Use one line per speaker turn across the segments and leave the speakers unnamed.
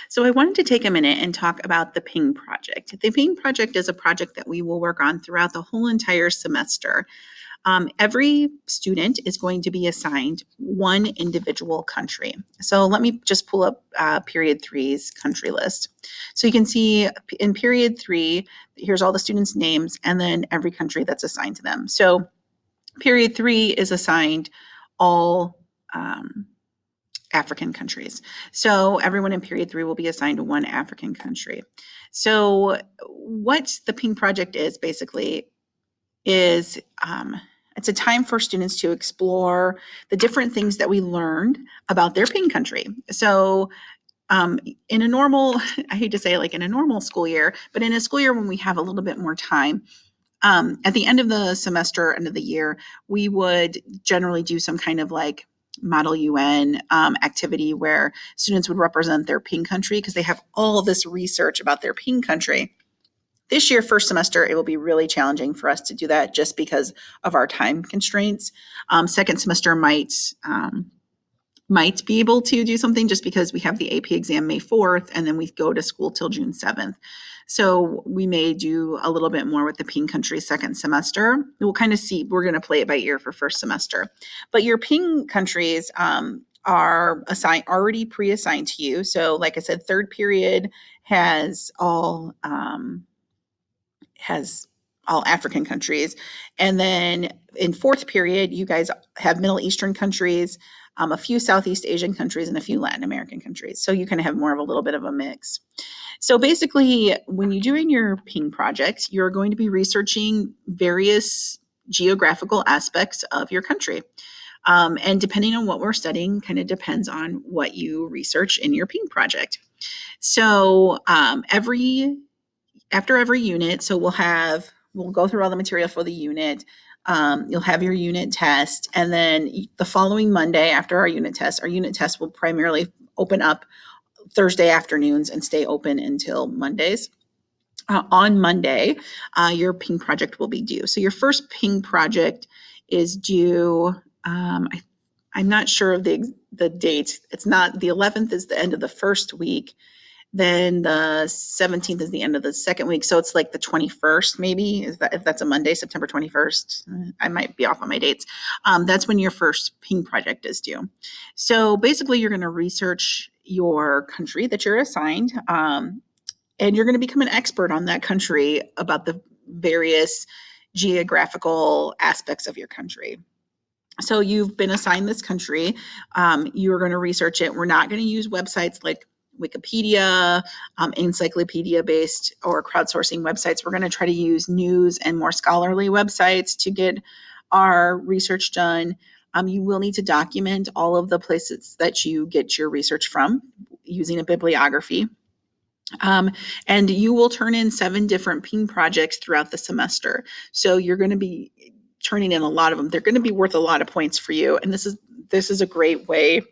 So I wanted to take a minute and talk about the PING project. The PING project is a project that we will work on throughout the whole entire semester. Every student is going to be assigned one individual country. So let me just pull up period three's country list. So you can see in period three, here's all the students' names and then every country that's assigned to them. So period three is assigned all African countries. So everyone in period three will be assigned to one African country. So what the PING project is basically is it's a time for students to explore the different things that we learned about their PING country. So in a normal, I hate to say it like in a normal school year, but in a school year when we have a little bit more time, at the end of the semester, end of the year, we would generally do some kind of like Model UN activity where students would represent their PING country because they have all this research about their PING country. This year, first semester, it will be really challenging for us to do that just because of our time constraints. Second semester might be able to do something just because we have the AP exam May 4th and then we go to school till June 7th. So we may do a little bit more with the PING country second semester. We'll kind of see, we're going to play it by ear for first semester. But your PING countries are already pre-assigned to you. So like I said, third period has all African countries. And then in fourth period, you guys have Middle Eastern countries, a few Southeast Asian countries, and a few Latin American countries. So you kind of have more of a little bit of a mix. So basically, when you're doing your PING project, you're going to be researching various geographical aspects of your country. And depending on what we're studying, kind of depends on what you research in your PING project. So after every unit, so we'll go through all the material for the unit. You'll have your unit test, and then the following Monday after our unit test will primarily open up Thursday afternoons and stay open until Mondays. On Monday, your PING project will be due. So your first PING project is due. I'm not sure of the date. It's not the 11th is the end of the first week. Then the 17th is the end of the second week. So it's like the 21st, maybe, if that's a Monday, September 21st. I might be off on my dates. That's when your first PING project is due. So basically, you're going to research your country that you're assigned, and you're going to become an expert on that country about the various geographical aspects of your country. So you've been assigned this country. You're going to research it. We're not going to use websites like Wikipedia, encyclopedia-based or crowdsourcing websites. We're going to try to use news and more scholarly websites to get our research done. You will need to document all of the places that you get your research from using a bibliography. And you will turn in 7 different PING projects throughout the semester. So you're going to be turning in a lot of them. They're going to be worth a lot of points for you. And this is a great way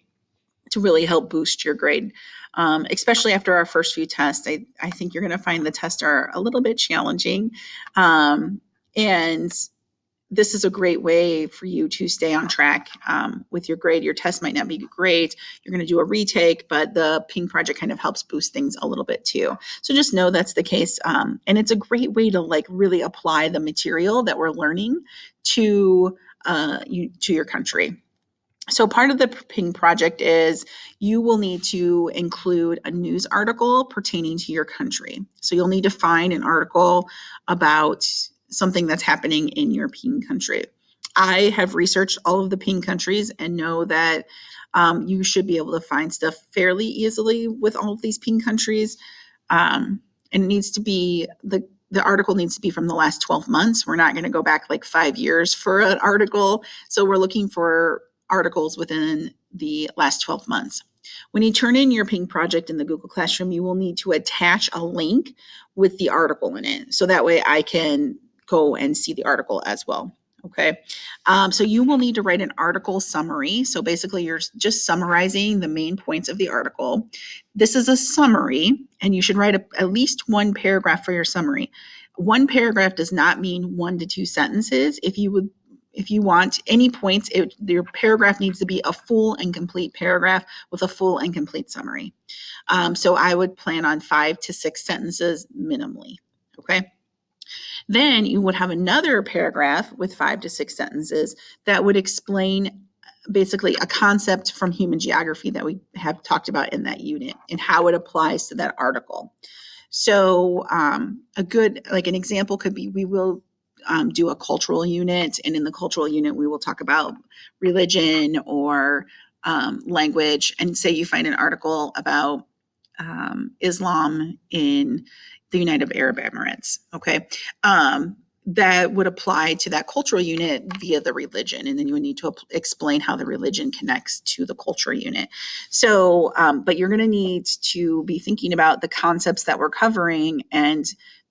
to really help boost your grade. Especially after our first few tests, I think you're going to find the tests are a little bit challenging. And this is a great way for you to stay on track with your grade. Your test might not be great. You're going to do a retake, but the PING project kind of helps boost things a little bit too. So just know that's the case. And it's a great way to like really apply the material that we're learning to your country. So part of the PING project is you will need to include a news article pertaining to your country. So you'll need to find an article about something that's happening in your PING country. I have researched all of the PING countries and know that you should be able to find stuff fairly easily with all of these PING countries. And it needs to be the article needs to be from the last 12 months. We're not going to go back like 5 years for an article. So we're looking for articles within the last 12 months. When you turn in your PING project in the Google Classroom, you will need to attach a link with the article in it. So that way I can go and see the article as well. Okay. So you will need to write an article summary. So basically you're just summarizing the main points of the article. This is a summary, and you should write at least one paragraph for your summary. One paragraph does not mean 1 to 2 sentences. If if you want any points, your paragraph needs to be a full and complete paragraph with a full and complete summary. So I would plan on 5 to 6 sentences minimally. Okay. Then you would have another paragraph with 5 to 6 sentences that would explain basically a concept from human geography that we have talked about in that unit and how it applies to that article. So a good, like an example could be, we will do a cultural unit, and in the cultural unit, we will talk about religion or language. And say you find an article about Islam in the United Arab Emirates, okay? That would apply to that cultural unit via the religion. And then you would need to explain how the religion connects to the culture unit. So, but you're going to need to be thinking about the concepts that we're covering. And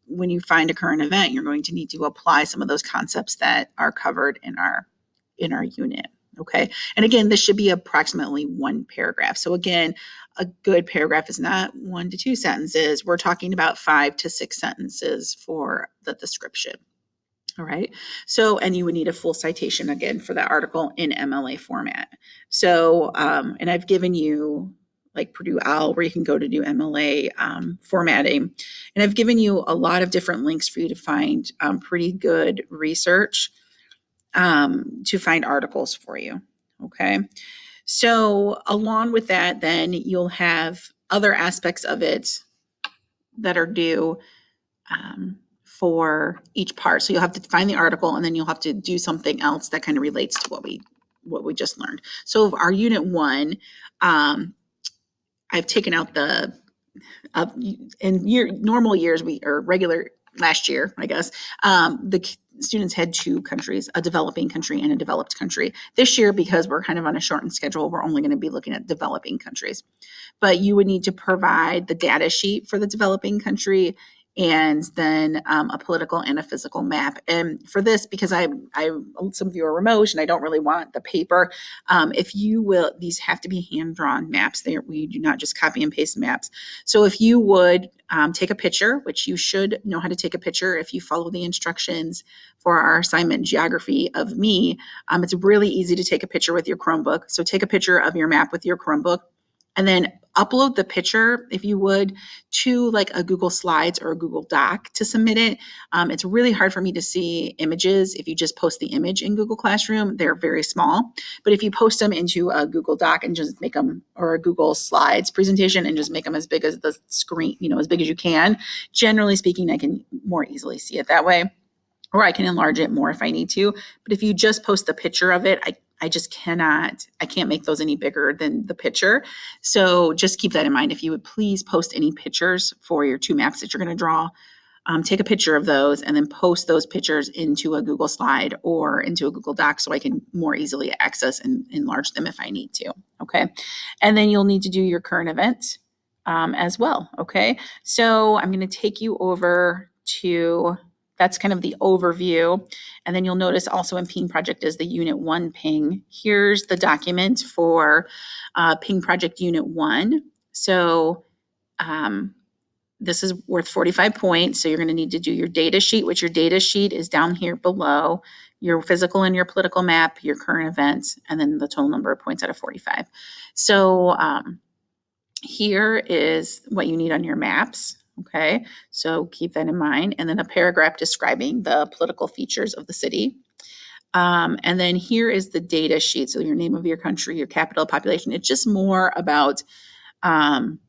when you find a current event, you're going to need to apply some of those concepts that are covered in our unit. Okay. And again, this should be approximately one paragraph. So again, a good paragraph is not 1 to 2 sentences. We're talking about 5 to 6 sentences for the description. All right. So, and you would need a full citation again for that article in MLA format. So, and I've given you like Purdue OWL where you can go to do MLA formatting. And I've given you a lot of different links for you to find pretty good research to find articles for you. Okay. So along with that, then you'll have other aspects of it that are due for each part. So you'll have to find the article, and then you'll have to do something else that kind of relates to what we just learned. So our unit 1, I've taken out in normal years, regular last year, I guess, the students had 2 countries, a developing country and a developed country. This year, because we're kind of on a shortened schedule, we're only going to be looking at developing countries. But you would need to provide the data sheet for the developing country, and then a political and a physical map. And for this, because some of you are remote and I don't really want the paper, if you will, these have to be hand-drawn maps. We do not just copy and paste maps. So if you would take a picture, which you should know how to take a picture if you follow the instructions for our assignment geography of me, it's really easy to take a picture with your Chromebook. So take a picture of your map with your Chromebook, and then upload the picture, if you would, to like a Google Slides or a Google Doc to submit it. It's really hard for me to see images if you just post the image in Google Classroom. They're very small. But if you post them into a Google Doc and just make them, or a Google Slides presentation and just make them as big as the screen, as big as you can, generally speaking, I can more easily see it that way. Or I can enlarge it more if I need to. But if you just post the picture of it, I just can't make those any bigger than the picture. So just keep that in mind. If you would please post any pictures for your 2 maps that you're going to draw, take a picture of those and then post those pictures into a Google Slide or into a Google Doc so I can more easily access and enlarge them if I need to. Okay. And then you'll need to do your current event as well. Okay. So I'm going to take you over to, that's kind of the overview. And then you'll notice also in Ping Project is the Unit 1 Ping. Here's the document for Ping Project Unit 1. So this is worth 45 points. So you're going to need to do your data sheet, which your data sheet is down here below, your physical and your political map, your current events, and then the total number of points out of 45. So here is what you need on your maps. Okay, so keep that in mind. And then a paragraph describing the political features of the city. And then here is the data sheet. So your name of your country, your capital, population. It's just more about, kind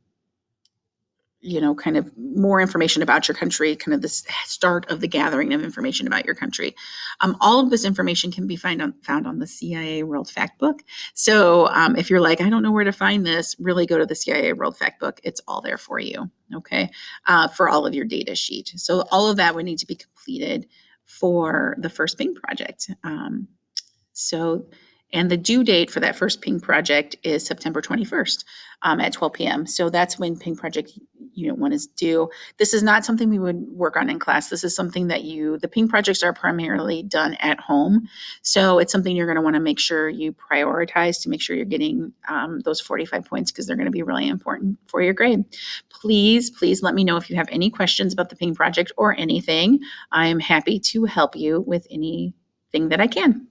of more information about your country, kind of the start of the gathering of information about your country. All of this information can be found on the CIA World Factbook. So if you're like, I don't know where to find this, really go to the CIA World Factbook. It's all there for you, okay, for all of your data sheet. So all of that would need to be completed for the first Ping project. And the due date for that first Ping project is September 21st at 12 p.m. So that's when Ping Project Unit 1 is due. This is not something we would work on in class. This is something that the Ping projects are primarily done at home. So it's something you're going to want to make sure you prioritize to make sure you're getting those 45 points because they're going to be really important for your grade. Please let me know if you have any questions about the Ping project or anything. I am happy to help you with anything that I can.